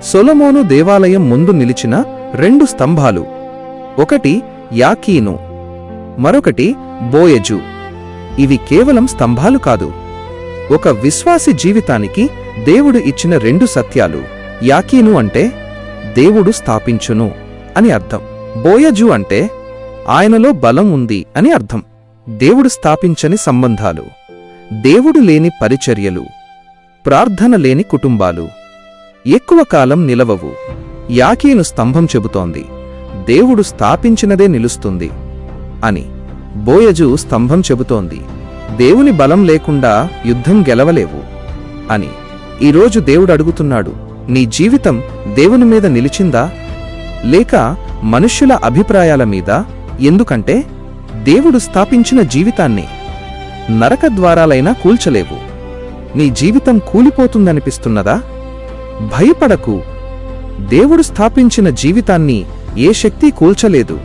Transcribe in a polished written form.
సొలొమోను దేవాలయం ముందు నిలిచిన 2 స్తంభాలు, ఒకటి యాకీను, మరొకటి బోయజు. ఇవి కేవలం స్తంభాలు కాదు, ఒక విశ్వాసి జీవితానికి దేవుడు ఇచ్చిన 2 సత్యాలు. యాకీను అంటే దేవుడు స్థాపించును అని అర్థం. బోయజు అంటే ఆయనలో బలం ఉంది అని అర్థం. దేవుడు స్థాపించని సంబంధాలు, దేవుడు లేని పరిచర్యలు, ప్రార్థన లేని కుటుంబాలు ఎక్కువ కాలం నిలవవు. యాకీను స్తంభం చెబుతోంది, దేవుడు స్థాపించినదే నిలుస్తుంది అని. బోయజు స్తంభం చెబుతోంది, దేవుని బలం లేకుండా యుద్ధం గెలవలేవు అని. ఈరోజు దేవుడు అడుగుతున్నాడు, నీ జీవితం దేవుని మీద నిలిచిందా లేక మనుష్యుల అభిప్రాయాల మీద? ఎందుకంటే దేవుడు స్థాపించిన జీవితాన్ని నరకద్వారాలైనా కూల్చలేవు. నీ జీవితం కూలిపోతుందనిపిస్తున్నదా? భయపడకు, దేవుడు స్థాపించిన జీవితాన్ని ఏ శక్తి కూల్చలేదు.